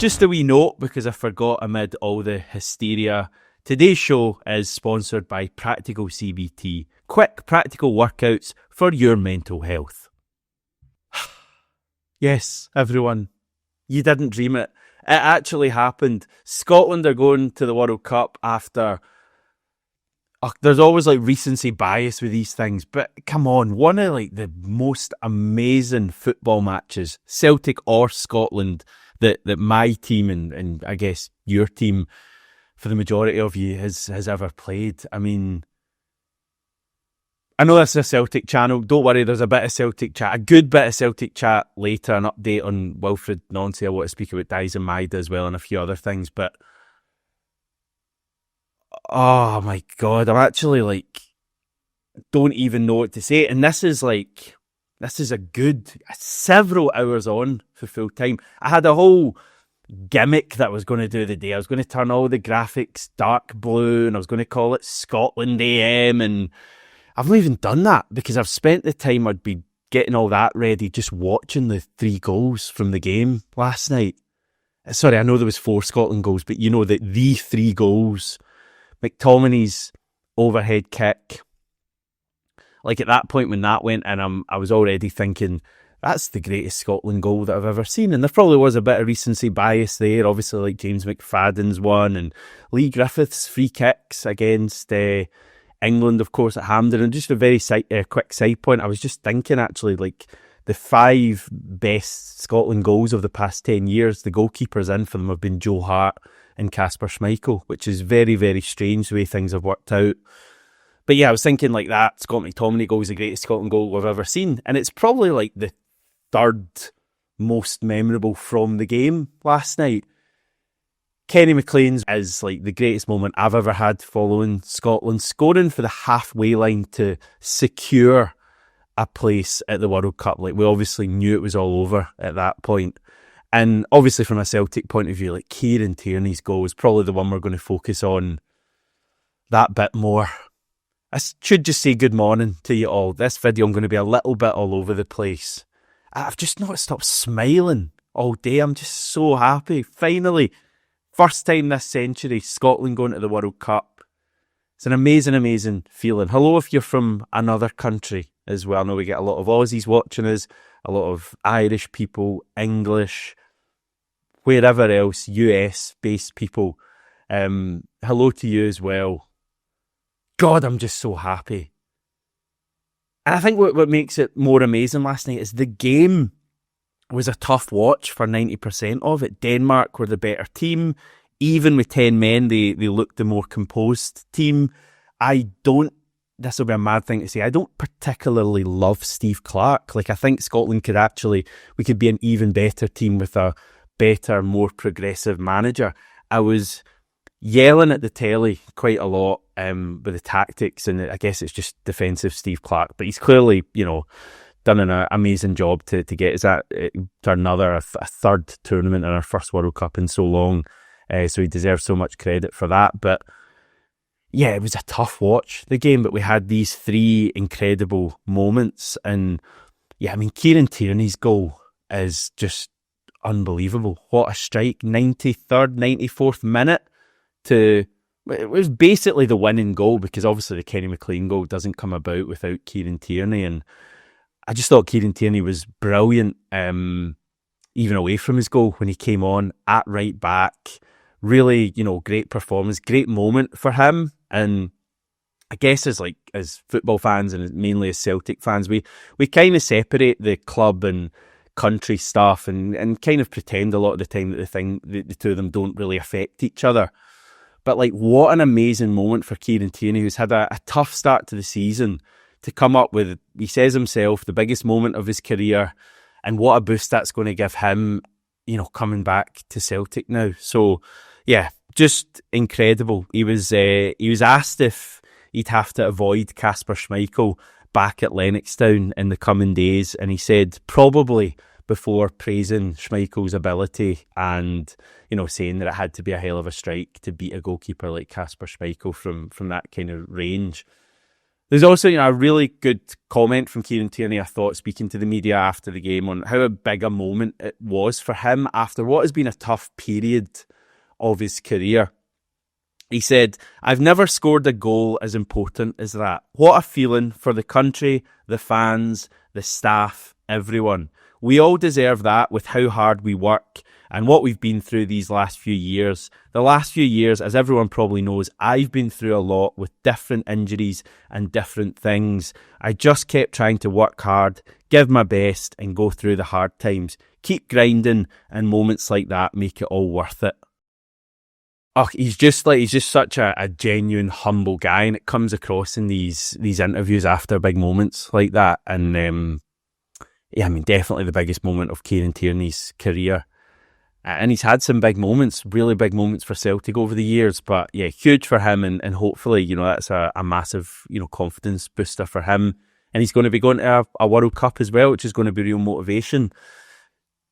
Just a wee note, because I forgot amid all the hysteria. Today's show is sponsored by Practical CBT. Quick, practical workouts for your mental health. Yes, everyone, you didn't dream it. It actually happened. Scotland are going to the World Cup after... there's always like recency bias with these things, but come on, one of like the most amazing football matches, Celtic or Scotland, that my team and I guess your team, for the majority of you, has ever played. I mean, I know this is a Celtic channel. Don't worry, there's a bit of Celtic chat, a good bit of Celtic chat later, an update on Wilfried Nancy. I want to speak about Daizen Maeda as well and a few other things, but oh my God, I'm actually like, don't even know what to say. And this is a good several hours on for full time. I had a whole gimmick that I was going to do the day. I was going to turn all the graphics dark blue and I was going to call it Scotland AM, and I've not even done that because I've spent the time I'd be getting all that ready just watching the 3 goals from the game last night. Sorry, I know there was 4 Scotland goals, but you know that the 3 goals, McTominay's overhead kick, like at that point when that went in, I was already thinking, that's the greatest Scotland goal that I've ever seen. And there probably was a bit of recency bias there, obviously, like James McFadden's one and Lee Griffiths' free kicks against England, of course, at Hampden. And just a very quick side point, I was just thinking actually, like the 5 best Scotland goals of the past 10 years, the goalkeepers in for them have been Joe Hart and Kasper Schmeichel, which is very, very strange the way things have worked out. But yeah, I was thinking like that Scott McTominay goal is the greatest Scotland goal we've ever seen. And it's probably like the 3rd most memorable from the game last night. Kenny McLean's is like the greatest moment I've ever had following Scotland, scoring for the halfway line to secure a place at the World Cup. Like, we obviously knew it was all over at that point. And obviously from a Celtic point of view, like Kieran Tierney's goal is probably the one we're going to focus on that bit more. I should just say good morning to you all. This video, I'm going to be a little bit all over the place. I've just not stopped smiling all day. I'm just so happy. Finally, first time this century, Scotland going to the World Cup. It's an amazing, amazing feeling. Hello if you're from another country as well. I know we get a lot of Aussies watching us, a lot of Irish people, English, wherever else, US-based people. Hello to you as well. God, I'm just so happy. And I think what makes it more amazing last night is the game was a tough watch for 90% of it. Denmark were the better team. Even with 10 men, they looked the more composed team. This will be a mad thing to say, I don't particularly love Steve Clarke. Like, I think Scotland we could be an even better team with a better, more progressive manager. I was yelling at the telly quite a lot with the tactics, and I guess it's just defensive Steve Clarke, but he's clearly, done an amazing job to get us to another, a 3rd tournament and our first World Cup in so long, so he deserves so much credit for that. But yeah, it was a tough watch, the game, but we had these 3 incredible moments, and yeah, I mean, Kieran Tierney's goal is just unbelievable. What a strike. 93rd, 94th minute it was basically the winning goal, because obviously the Kenny McLean goal doesn't come about without Kieran Tierney, and I just thought Kieran Tierney was brilliant, even away from his goal when he came on at right back. Really, great performance, great moment for him. And I guess as football fans and mainly as Celtic fans, we kind of separate the club and country stuff and kind of pretend a lot of the time that the two of them don't really affect each other. But like, what an amazing moment for Kieran Tierney, who's had a tough start to the season, to come up with, he says himself, the biggest moment of his career, and what a boost that's going to give him, coming back to Celtic now. So yeah, just incredible. He was asked if he'd have to avoid Kasper Schmeichel back at Lennoxtown in the coming days, and he said probably, before praising Schmeichel's ability and, saying that it had to be a hell of a strike to beat a goalkeeper like Kasper Schmeichel from that kind of range. There's also, a really good comment from Kieran Tierney, I thought, speaking to the media after the game on how big a moment it was for him after what has been a tough period of his career. He said, "I've never scored a goal as important as that. What a feeling for the country, the fans, the staff, everyone. We all deserve that with how hard we work and what we've been through these last few years. The last few years, as everyone probably knows, I've been through a lot with different injuries and different things. I just kept trying to work hard, give my best and go through the hard times. Keep grinding, and moments like that make it all worth it." Oh, he's just such a genuine, humble guy, and it comes across in these interviews after big moments like that. And yeah, I mean, definitely the biggest moment of Kieran Tierney's career. And he's had some big moments, really big moments for Celtic over the years. But yeah, huge for him, and hopefully, that's a massive, confidence booster for him. And he's going to be going to a World Cup as well, which is going to be real motivation.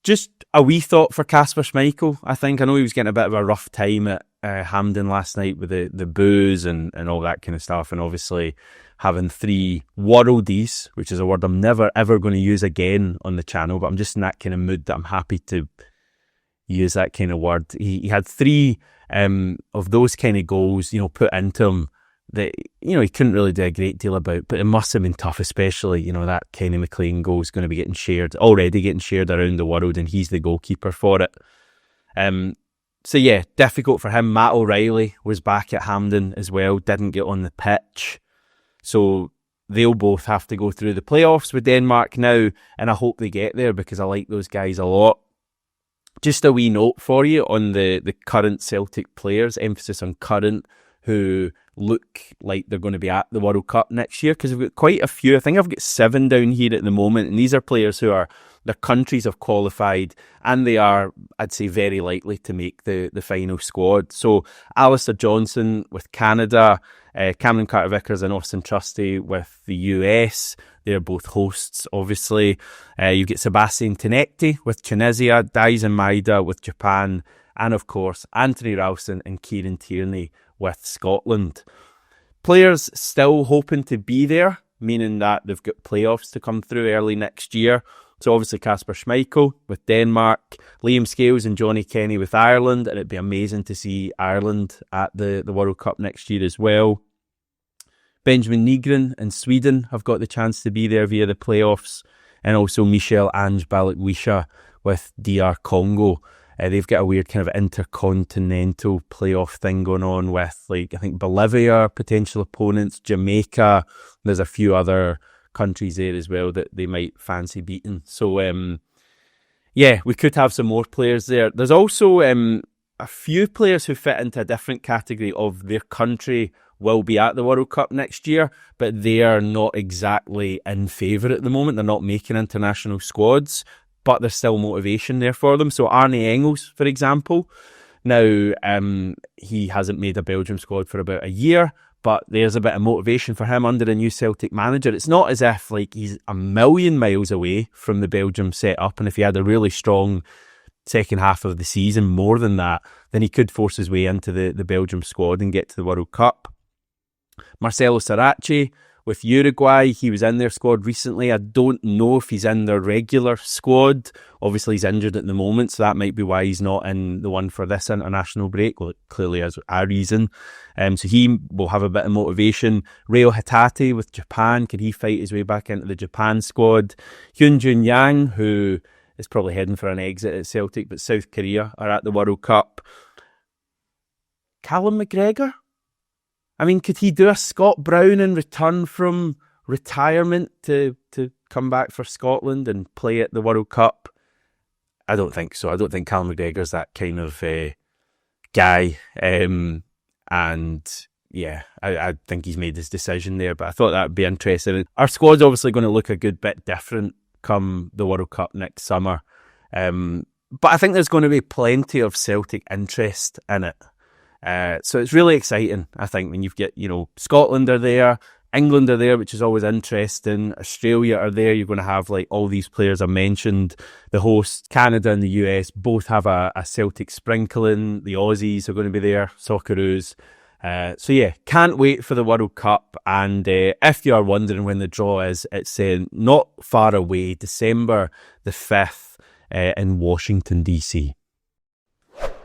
Just a wee thought for Kasper Schmeichel, I think. I know he was getting a bit of a rough time at Hampden last night with the boos and all that kind of stuff. And obviously having 3 worldies, which is a word I'm never ever going to use again on the channel, but I'm just in that kind of mood that I'm happy to use that kind of word. He had 3 of those kind of goals, put into him that, he couldn't really do a great deal about, but it must have been tough, especially, that Kenny McLean goal is going to be already getting shared around the world, and he's the goalkeeper for it. So yeah, difficult for him. Matt O'Reilly was back at Hampden as well, didn't get on the pitch. So they'll both have to go through the playoffs with Denmark now, and I hope they get there because I like those guys a lot. Just a wee note for you on the current Celtic players, emphasis on current, who look like they're going to be at the World Cup next year, because we've got quite a few. I think I've got 7 down here at the moment, and these are players who their countries have qualified, and they are, I'd say, very likely to make the final squad. So Alistair Johnson with Canada, Cameron Carter-Vickers and Austin Trusty with the US. They're both hosts, obviously. You get Sebastian Tinekti with Tunisia, Daizen Maeda with Japan, and of course Anthony Ralston and Kieran Tierney with Scotland. Players still hoping to be there, meaning that they've got playoffs to come through early next year. So obviously Kasper Schmeichel with Denmark, Liam Scales and Johnny Kenny with Ireland, and it'd be amazing to see Ireland at the World Cup next year as well. Benjamin Nygren in Sweden have got the chance to be there via the playoffs, and also Michel Ange Balak-Wisha with DR Congo. They've got a weird kind of intercontinental playoff thing going on with, I think Bolivia, potential opponents, Jamaica. There's a few other countries there as well that they might fancy beating. So, yeah, we could have some more players there. There's also a few players who fit into a different category of their country will be at the World Cup next year, but they are not exactly in favour at the moment. They're not making international squads, but there's still motivation there for them. So Arne Engels, for example, now he hasn't made a Belgium squad for about a year, but there's a bit of motivation for him under a new Celtic manager. It's not as if he's a million miles away from the Belgium setup, and if he had a really strong second half of the season, more than that, then he could force his way into the Belgium squad and get to the World Cup. Marcelo Saracchi with Uruguay, he was in their squad recently. I don't know if he's in their regular squad. Obviously he's injured at the moment, so that might be why he's not in the one for this international break. Well, it clearly has a reason. So he will have a bit of motivation. Reo Hatate with Japan, can he fight his way back into the Japan squad? Hyun Jun Yang, who is probably heading for an exit at Celtic, but South Korea are at the World Cup. Callum McGregor? I mean, could he do a Scott Brown in return from retirement to come back for Scotland and play at the World Cup? I don't think so. I don't think Callum McGregor's that kind of guy. And yeah, I think he's made his decision there, but I thought that would be interesting. Our squad's obviously going to look a good bit different come the World Cup next summer. But I think there's going to be plenty of Celtic interest in it. So it's really exciting, I think, when you've got, Scotland are there, England are there, which is always interesting, Australia are there. You're going to have all these players I mentioned. The hosts, Canada and the US, both have a Celtic sprinkling. The Aussies are going to be there, Socceroos. So yeah, can't wait for the World Cup. And if you are wondering when the draw is, it's not far away, December the 5th in Washington, DC.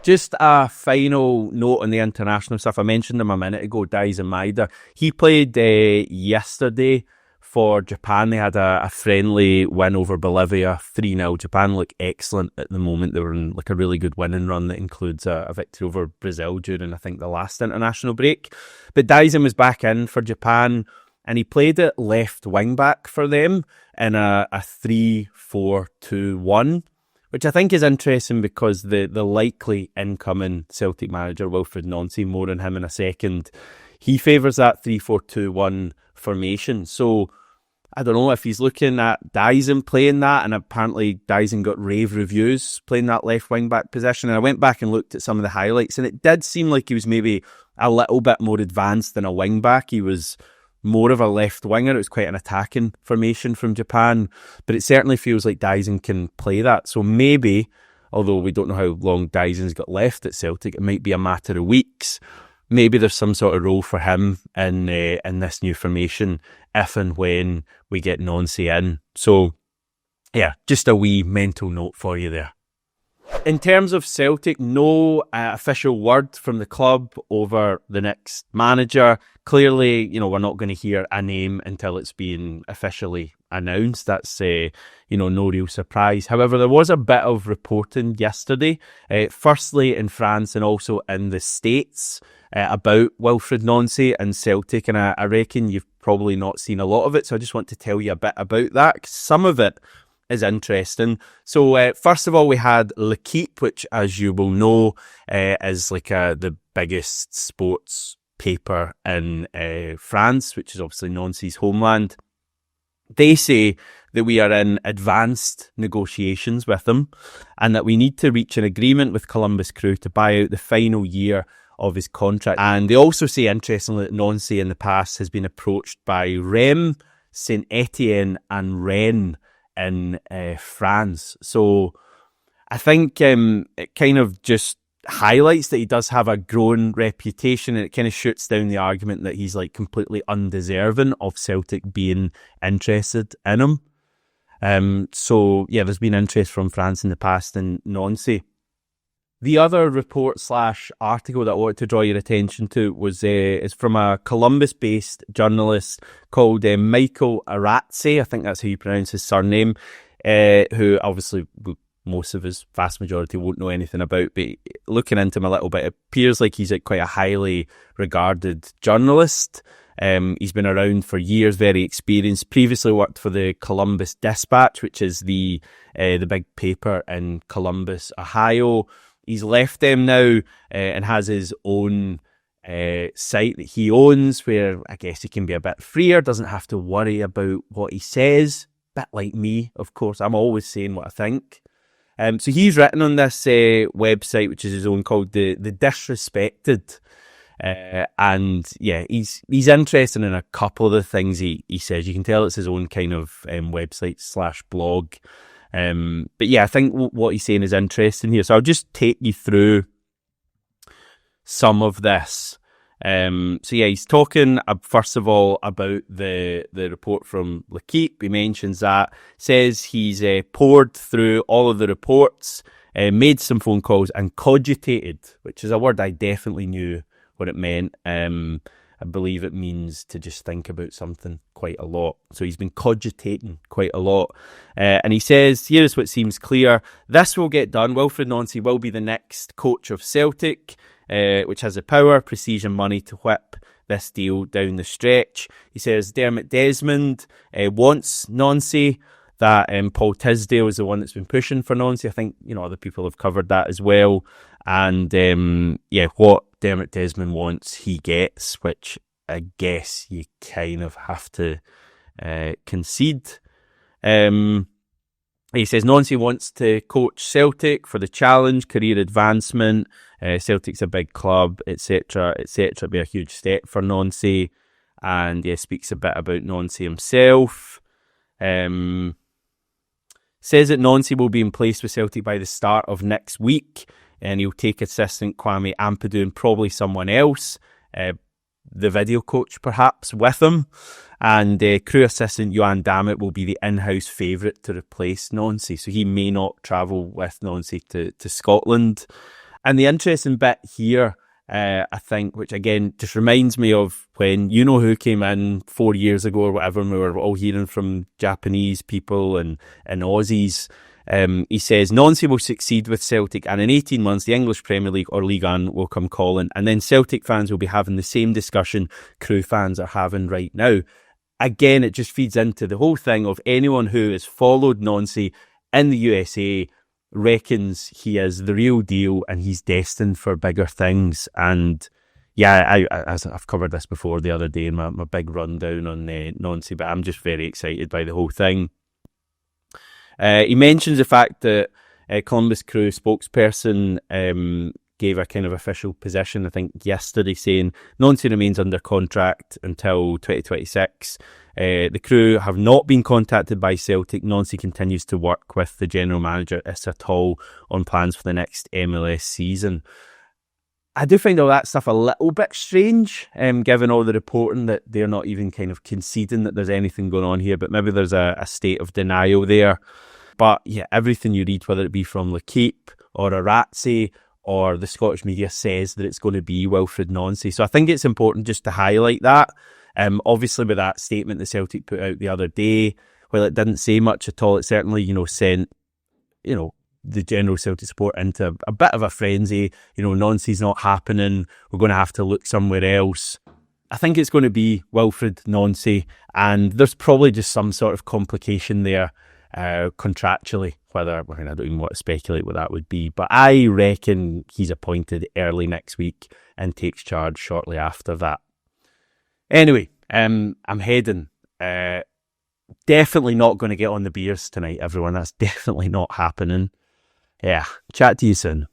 Just a final note on the international stuff. I mentioned him a minute ago, Daizen Maeda. He played yesterday for Japan. They had a friendly win over Bolivia, 3-0. Japan look excellent at the moment. They were in like a really good winning run that includes a victory over Brazil during, I think, the last international break. But Daizen was back in for Japan, and he played at left wing back for them in a 3-4-2-1. Which I think is interesting because the likely incoming Celtic manager, Wilfried Nancy, more on him in a second, he favours that 3-4-2-1 formation. So I don't know if he's looking at Daizen playing that, and apparently Daizen got rave reviews playing that left wing back position. And I went back and looked at some of the highlights, and it did seem like he was maybe a little bit more advanced than a wing back. He was more of a left winger. It was quite an attacking formation from Japan, but it certainly feels like Daizen can play that. So maybe, although we don't know how long Daizen's got left at Celtic, it might be a matter of weeks. Maybe there's some sort of role for him in this new formation if and when we get Nancy in. So yeah, just a wee mental note for you there. In terms of Celtic, no official word from the club over the next manager. Clearly, we're not going to hear a name until it's been officially announced. That's, no real surprise. However, there was a bit of reporting yesterday, firstly in France and also in the States, about Wilfried Nancy and Celtic. And I reckon you've probably not seen a lot of it. So I just want to tell you a bit about that. Some of it is interesting. So first of all, we had L'Équipe, which, as you will know, is like the biggest sports paper in France, which is obviously Nancy's homeland. They say that we are in advanced negotiations with them and that we need to reach an agreement with Columbus Crew to buy out the final year of his contract. And they also say, interestingly, that Nancy in the past has been approached by Reims, Saint Etienne and Rennes in France. So I think it kind of just highlights that he does have a growing reputation, and it kind of shoots down the argument that he's like completely undeserving of Celtic being interested in him. So yeah, there's been interest from France in the past in Nancy. The other report / article that I wanted to draw your attention to is from a Columbus-based journalist called Michael Aratze. I think that's how you pronounce his surname, who obviously most of his vast majority won't know anything about, but looking into him a little bit, it appears like he's quite a highly regarded journalist. He's been around for years, very experienced. Previously worked for the Columbus Dispatch, which is the big paper in Columbus, Ohio. He's left them now and has his own site that he owns, where I guess he can be a bit freer, doesn't have to worry about what he says. Bit like me, of course. I'm always saying what I think. So he's written on this website, which is his own, called the Disrespected. And yeah, he's interested in a couple of the things he says. You can tell it's his own kind of website / blog. But yeah, I think what he's saying is interesting here. So I'll just take you through some of this. So yeah, he's talking first of all about the report from L'Équipe. He mentions that, says he's poured through all of the reports, made some phone calls and cogitated, which is a word I definitely knew what it meant. I believe it means to just think about something quite a lot. So he's been cogitating quite a lot. And he says, here's what seems clear. This will get done. Wilfried Nancy will be the next coach of Celtic, which has the power, prestige and money to whip this deal down the stretch. He says Dermot Desmond wants Nancy, that Paul Tisdale is the one that's been pushing for Nancy. I think, other people have covered that as well. And what Dermot Desmond wants, he gets, which I guess you kind of have to concede. He says Nancy wants to coach Celtic for the challenge, career advancement. Celtic's a big club, etc., etc. It'd be a huge step for Nancy. And speaks a bit about Nancy himself. Says that Nancy will be in place with Celtic by the start of next week, and he'll take assistant Kwame Ampadu and probably someone else the video coach perhaps with him. And crew assistant Johan Dammit will be the in-house favourite to replace Nancy. So he may not travel with Nancy to Scotland. And the interesting bit here, I think, which again just reminds me of when you know who came in 4 years ago or whatever, and we were all hearing from Japanese people and Aussies. He says Nancy will succeed with Celtic, and in 18 months the English Premier League or Ligue 1 will come calling, and then Celtic fans will be having the same discussion Crew fans are having right now. Again, it just feeds into the whole thing of anyone who has followed Nancy in the USA reckons he is the real deal and he's destined for bigger things. And yeah, I've covered this before the other day in my big rundown on Nancy, but I'm just very excited by the whole thing. He mentions the fact that Columbus Crew spokesperson gave a kind of official position, I think yesterday, saying Nancy remains under contract until 2026. The Crew have not been contacted by Celtic. Nancy continues to work with the general manager Issa Tall on plans for the next MLS season. I do find all that stuff a little bit strange, given all the reporting that they're not even kind of conceding that there's anything going on here, but maybe there's a state of denial there. But yeah, everything you read, whether it be from L'Equipe or Aratze or the Scottish media, says that it's going to be Wilfried Nancy. So I think it's important just to highlight that. Obviously, with that statement that Celtic put out the other day, while it didn't say much at all, it certainly, sent, the general Celtic support into a bit of a frenzy. Nancy's not happening. We're going to have to look somewhere else. I think it's going to be Wilfried Nancy, and there's probably just some sort of complication there contractually. I don't even want to speculate what that would be, but I reckon he's appointed early next week and takes charge shortly after that. Anyway, I'm heading. Definitely not going to get on the beers tonight, everyone. That's definitely not happening. Yeah, chat to you soon.